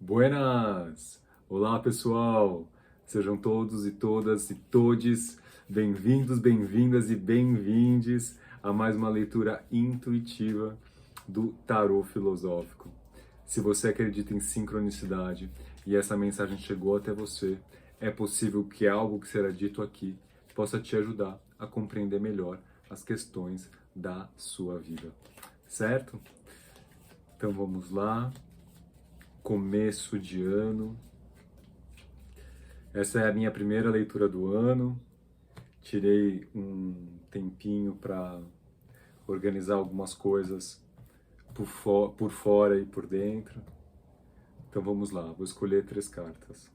Buenas! Olá, pessoal! Sejam todos e todas e todes bem-vindos, bem-vindas e bem-vindes a mais uma leitura intuitiva do Tarô Filosófico. Se você acredita em sincronicidade e essa mensagem chegou até você, é possível que algo que será dito aqui possa te ajudar a compreender melhor as questões da sua vida. Certo? Então vamos lá. Começo de ano. Essa é a minha primeira leitura do ano. Tirei um tempinho para organizar algumas coisas por fora e por dentro. Então vamos lá, vou escolher 3 cartas.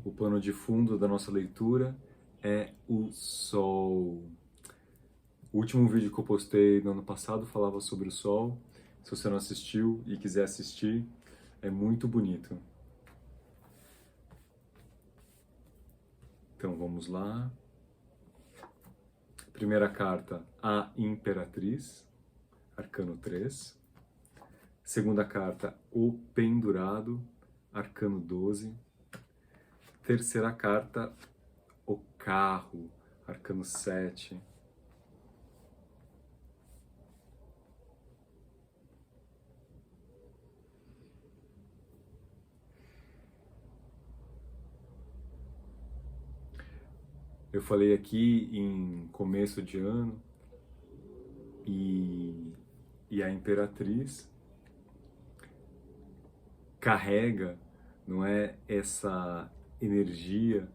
O pano de fundo da nossa leitura é o Sol. O último vídeo que eu postei no ano passado falava sobre o Sol. Se você não assistiu e quiser assistir, é muito bonito. Então vamos lá. Primeira carta, a Imperatriz, arcano 3. Segunda carta, o Pendurado, arcano 12. Terceira carta, o Carro, arcano 7. Eu falei aqui em começo de ano e a Imperatriz carrega, não é, essa energia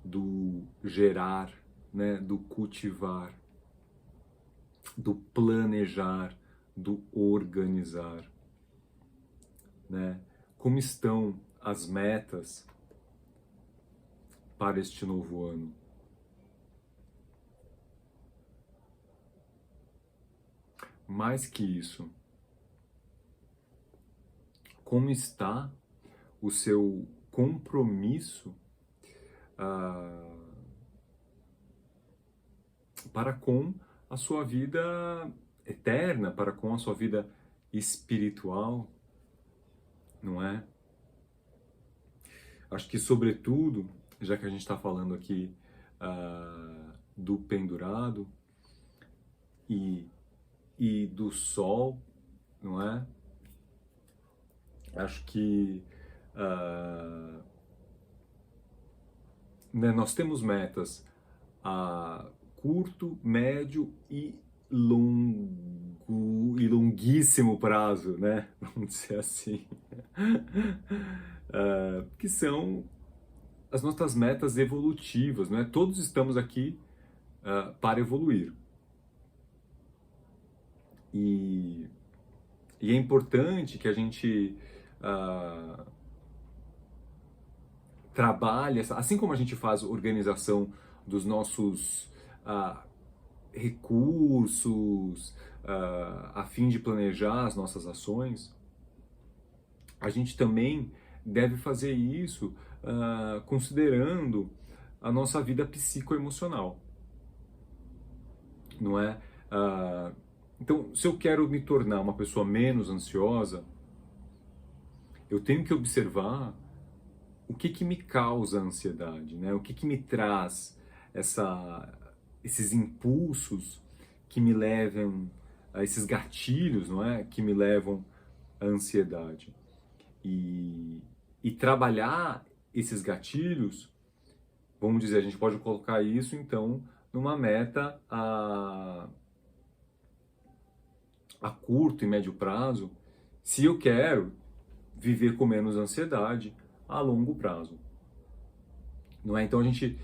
do gerar, né, do cultivar, do planejar, do organizar, né? Como estão as metas para este novo ano? Mais que isso, como está o seu compromisso para com a sua vida eterna, para com a sua vida espiritual, não é? Acho que, sobretudo, já que a gente está falando aqui do pendurado e do sol, não é? Acho que né, nós temos metas a curto, médio e longuíssimo prazo, né? Vamos dizer assim, que são as nossas metas evolutivas, né? Todos estamos aqui para evoluir. E é importante que a gente trabalhe, assim como a gente faz organização dos nossos recursos, a fim de planejar as nossas ações, a gente também deve fazer isso considerando a nossa vida psicoemocional, não é? Então, se eu quero me tornar uma pessoa menos ansiosa, eu tenho que observar o que me causa ansiedade, né? O que me traz esses impulsos que me levam a esses gatilhos, não é? Que me levam à ansiedade. E trabalhar esses gatilhos, vamos dizer, a gente pode colocar isso então numa meta a curto e médio prazo, se eu quero viver com menos ansiedade a longo prazo. Não é? Então a gente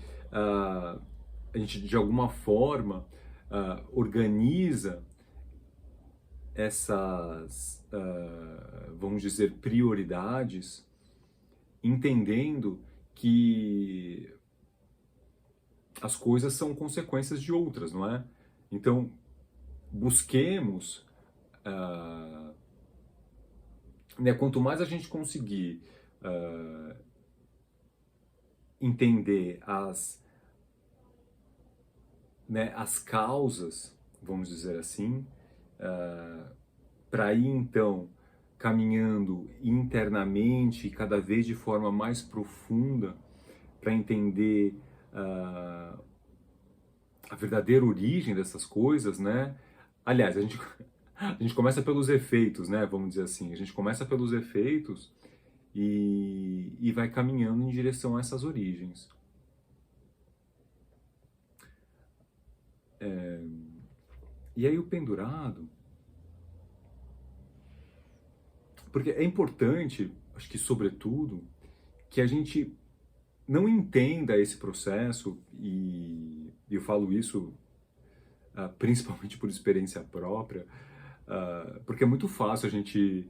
de alguma forma organiza essas, vamos dizer, prioridades, entendendo que as coisas são consequências de outras, não é? Então, busquemos, né, quanto mais a gente conseguir entender né, as causas, vamos dizer assim, para ir então caminhando internamente, cada vez de forma mais profunda, para entender uh, a verdadeira origem dessas coisas, né? Aliás, a gente começa pelos efeitos, né? Vamos dizer assim, a gente começa pelos efeitos e vai caminhando em direção a essas origens. E aí o pendurado, porque é importante, acho que sobretudo, que a gente não entenda esse processo, e eu falo isso principalmente por experiência própria, porque é muito fácil a gente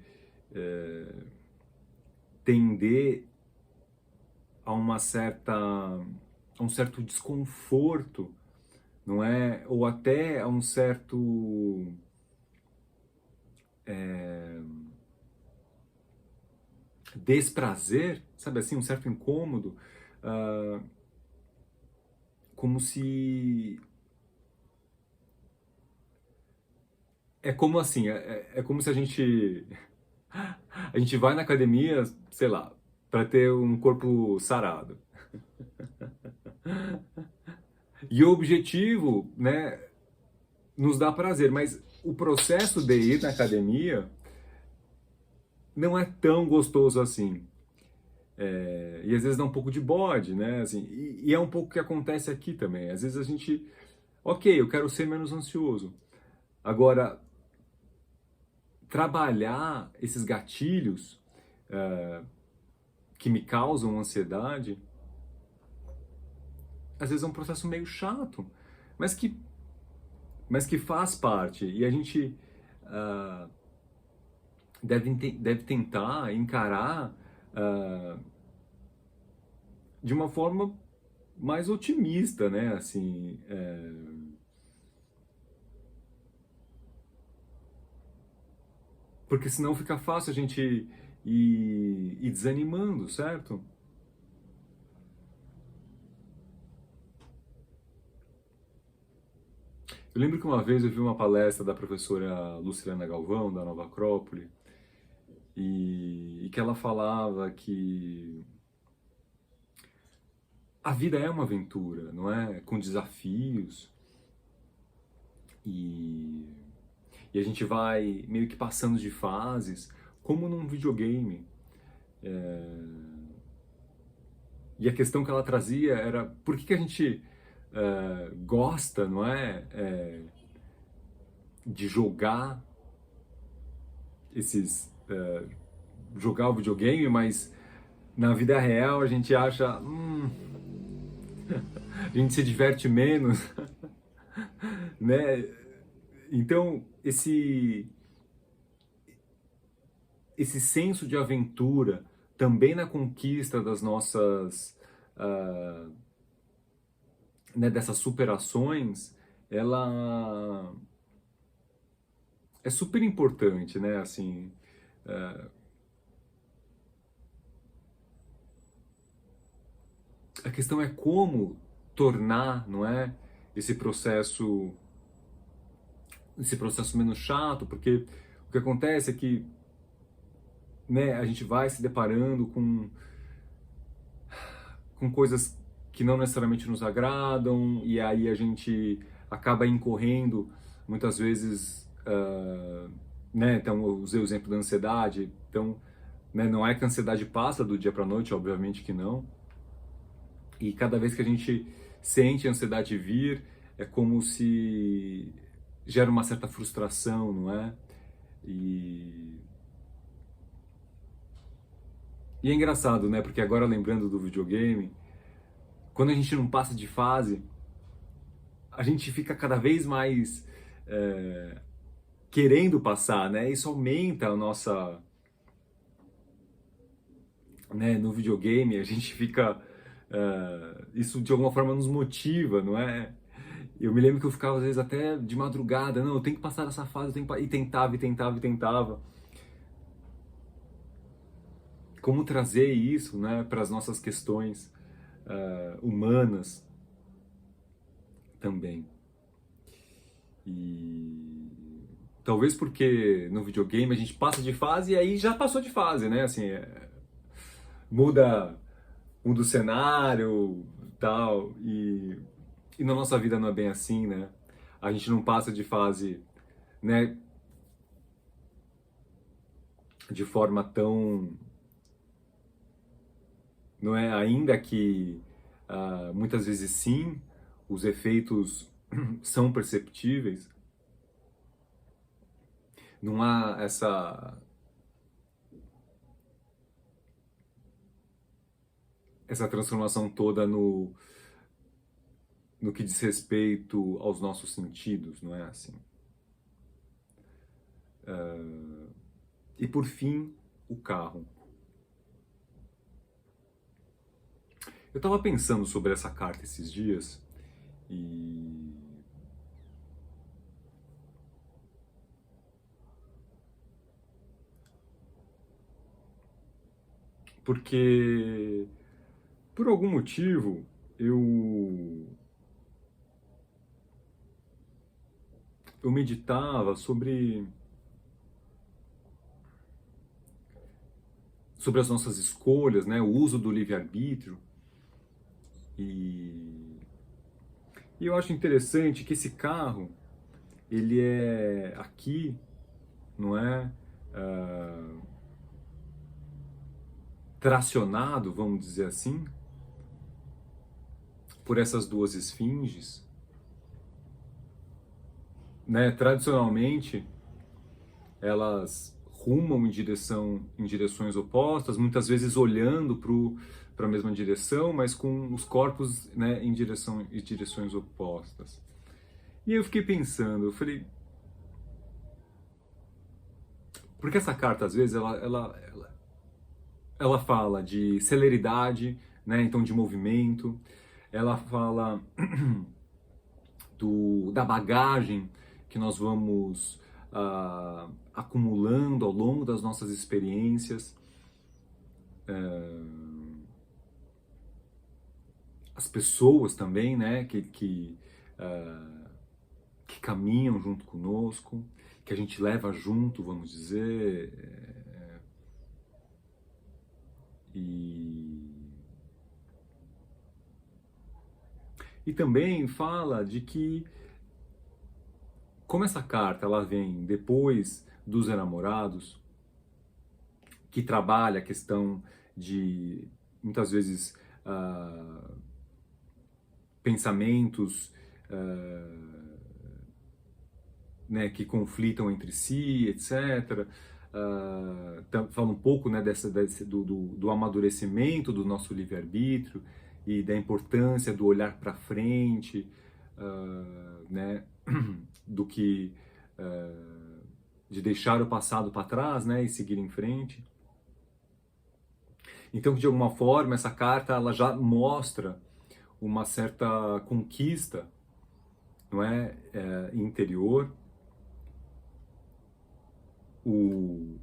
tender a a um certo desconforto, não é? Ou até a um certo desprazer, sabe assim, um certo incômodo, como se é como assim, é como se a gente vai na academia, sei lá, para ter um corpo sarado. E o objetivo, né, nos dá prazer, mas o processo de ir na academia não é tão gostoso assim. E às vezes dá um pouco de bode, né? Assim, e é um pouco o que acontece aqui também. Às vezes a gente, ok, eu quero ser menos ansioso. Agora, trabalhar esses gatilhos que me causam ansiedade, às vezes é um processo meio chato, mas que, mas que faz parte. E a gente uh, deve tentar encarar de uma forma mais otimista, né? Assim, porque senão fica fácil a gente ir desanimando, certo? Eu lembro que uma vez eu vi uma palestra da professora Lucilena Galvão, da Nova Acrópole, e que ela falava que a vida é uma aventura, não é? Com desafios, e, e a gente vai meio que passando de fases, como num videogame. E a questão que ela trazia era por que a gente gosta, não é? De jogar jogar o videogame, mas na vida real a gente acha, a gente se diverte menos, né? Então esse senso de aventura também na conquista das nossas né, dessas superações, ela é super importante, né? Assim, a questão é como tornar, não é, esse processo menos chato, porque o que acontece é que, né, a gente vai se deparando com coisas que não necessariamente nos agradam, e aí a gente acaba incorrendo muitas vezes, né, então eu usei o exemplo da ansiedade, então, né, não é que a ansiedade passa do dia para noite, obviamente que não, e cada vez que a gente sente a ansiedade vir, é como se gera uma certa frustração, não é? E, e é engraçado, né? Porque agora lembrando do videogame, quando a gente não passa de fase, a gente fica cada vez mais querendo passar, né? Isso aumenta a nossa, né? No videogame a gente fica, isso de alguma forma nos motiva, não é? Eu me lembro que eu ficava às vezes até de madrugada, não, eu tenho que passar essa fase, eu tenho que... e tentava, e tentava, e tentava. Como trazer isso, né, para as nossas questões humanas também. E talvez porque no videogame a gente passa de fase e aí já passou de fase, né? Assim, muda, muda o cenário, tal, e na nossa vida não é bem assim, né? A gente não passa de fase, né, de forma tão, não é, ainda que muitas vezes sim, os efeitos são perceptíveis, não há essa transformação toda no que diz respeito aos nossos sentidos, não é assim? E por fim, o carro. Eu estava pensando sobre essa carta esses dias e porque por algum motivo eu eu meditava sobre as nossas escolhas, né, o uso do livre-arbítrio e, e eu acho interessante que esse carro ele é aqui, não é, ah, tracionado, vamos dizer assim, por essas duas esfinges, né? Tradicionalmente, elas rumam em direções opostas, muitas vezes olhando para a mesma direção, mas com os corpos, né, em direções opostas. E eu fiquei pensando, eu falei, porque essa carta às vezes ela fala de celeridade, né, então de movimento, ela fala da bagagem que nós vamos acumulando ao longo das nossas experiências, as pessoas também, né, que caminham junto conosco, que a gente leva junto, vamos dizer, e, e também fala de que como essa carta ela vem depois dos enamorados, que trabalha a questão de muitas vezes pensamentos né, que conflitam entre si, etc. Fala um pouco né, do amadurecimento do nosso livre-arbítrio e da importância do olhar para frente, né, do que de deixar o passado para trás, né, e seguir em frente. Então, de alguma forma, essa carta ela já mostra uma certa conquista, não é, interior. O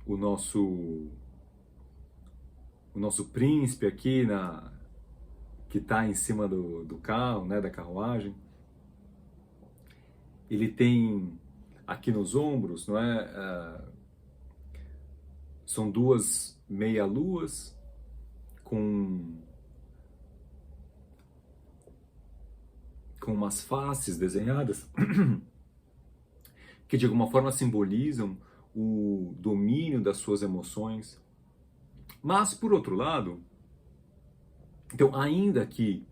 nosso o nosso príncipe aqui que está em cima do carro, né, da carruagem, ele tem aqui nos ombros, não é, são duas meia-luas com umas faces desenhadas que de alguma forma simbolizam o domínio das suas emoções. Mas, por outro lado, então, ainda que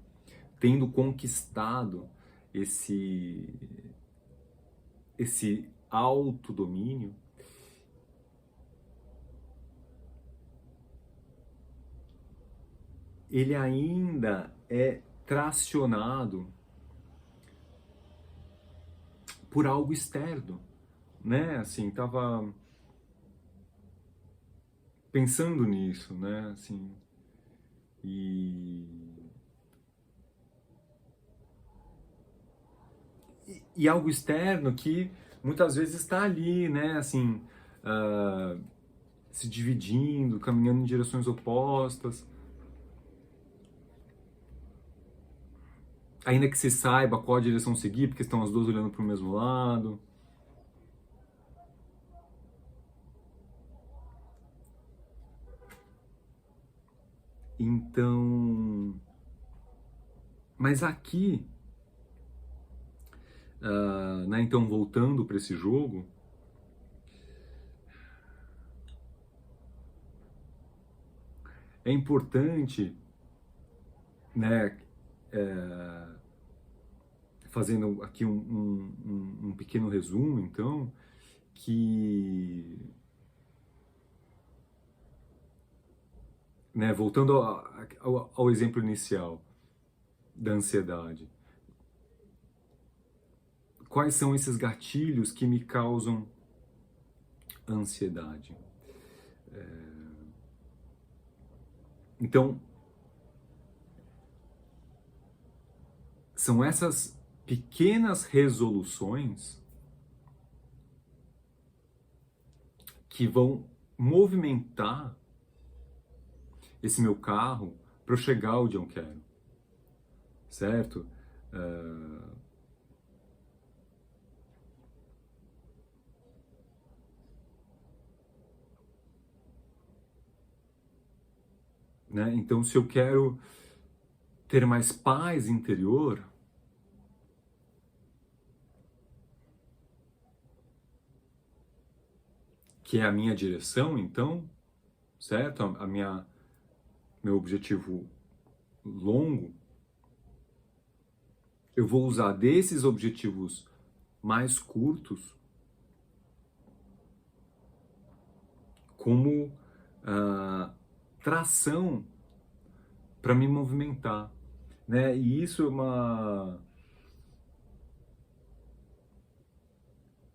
tendo conquistado esse autodomínio, ele ainda é tracionado por algo externo, né? Assim, tava pensando nisso, né? Assim, e algo externo que muitas vezes está ali, né? Assim, se dividindo, caminhando em direções opostas. ainda que se saiba qual a direção seguir, porque estão as duas olhando para o mesmo lado. Então, mas aqui, né, então voltando para esse jogo, é importante, né, fazendo aqui um pequeno resumo, então, que, né, voltando ao exemplo inicial da ansiedade, quais são esses gatilhos que me causam ansiedade? Então, são essas pequenas resoluções que vão movimentar esse meu carro para eu chegar onde eu quero, certo? Né? Então, se eu quero ter mais paz interior, que é a minha direção, então, certo? Meu objetivo longo, eu vou usar desses objetivos mais curtos como tração para me movimentar, né? E isso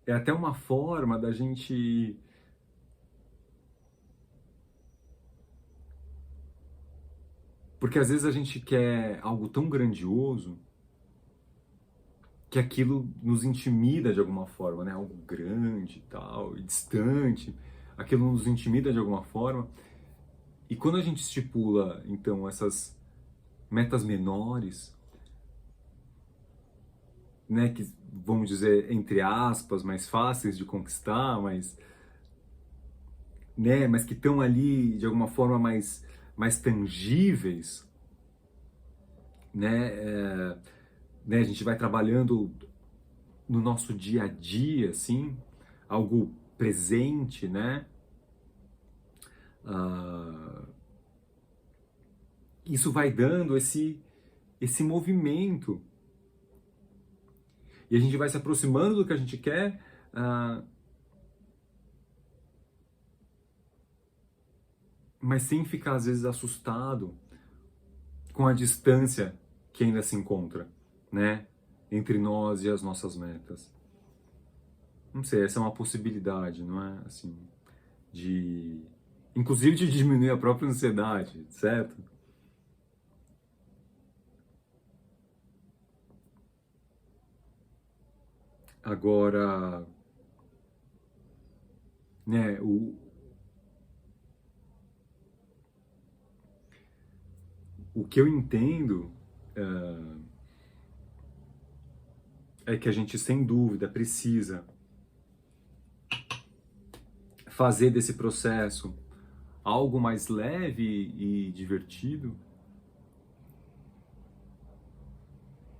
é até uma forma da gente porque às vezes a gente quer algo tão grandioso que aquilo nos intimida de alguma forma, né? Algo grande e tal, e distante. Aquilo nos intimida de alguma forma. E quando a gente estipula, então, essas metas menores, né, que vamos dizer entre aspas, mais fáceis de conquistar, mas que estão ali de alguma forma mais tangíveis, né, né, a gente vai trabalhando no nosso dia a dia, assim, algo presente, né? Isso vai dando esse movimento e a gente vai se aproximando do que a gente quer, mas sem ficar às vezes assustado com a distância que ainda se encontra, né, entre nós e as nossas metas. Não sei, essa é uma possibilidade, não é? Assim, de inclusive de diminuir a própria ansiedade, certo? Agora, né, o que eu entendo é que a gente, sem dúvida, precisa fazer desse processo algo mais leve e divertido,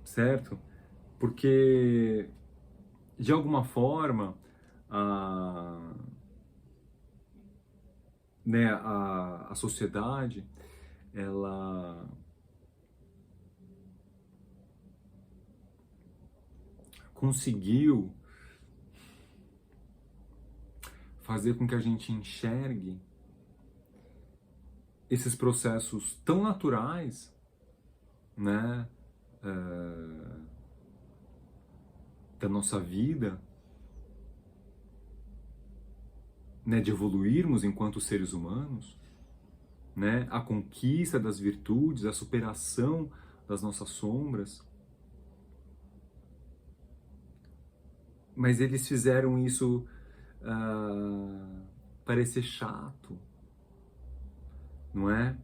certo? Porque, de alguma forma, a, né, a sociedade, ela conseguiu fazer com que a gente enxergue esses processos tão naturais, né, da nossa vida, né, de evoluirmos enquanto seres humanos, né, a conquista das virtudes, a superação das nossas sombras. Mas eles fizeram isso parecer chato, não é?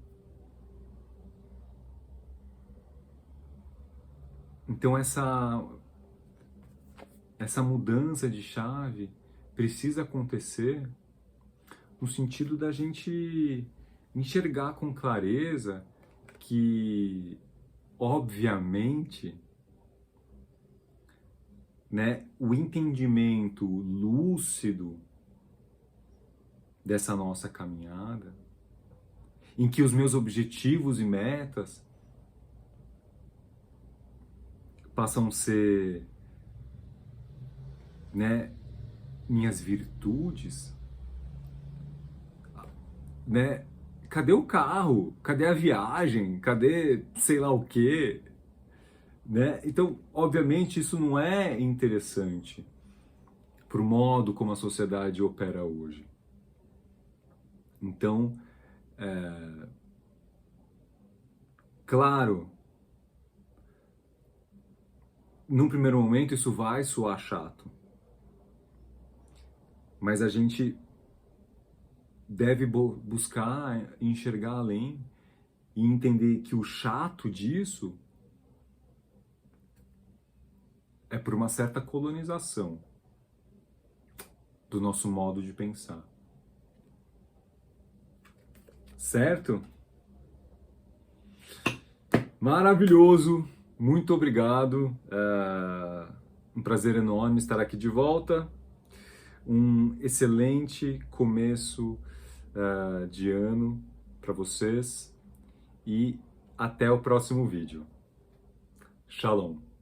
Então essa mudança de chave precisa acontecer no sentido da gente enxergar com clareza que, obviamente, né, o entendimento lúcido dessa nossa caminhada, em que os meus objetivos e metas passam a ser, né, minhas virtudes, né? Cadê o carro? Cadê a viagem? Cadê sei lá o quê? Né? Então, obviamente, isso não é interessante para o modo como a sociedade opera hoje. Então, claro, num primeiro momento isso vai soar chato, mas a gente deve buscar enxergar além e entender que o chato disso é por uma certa colonização do nosso modo de pensar. Certo? Maravilhoso! Muito obrigado. Um prazer enorme estar aqui de volta. Um excelente começo de ano para vocês e até o próximo vídeo. Shalom!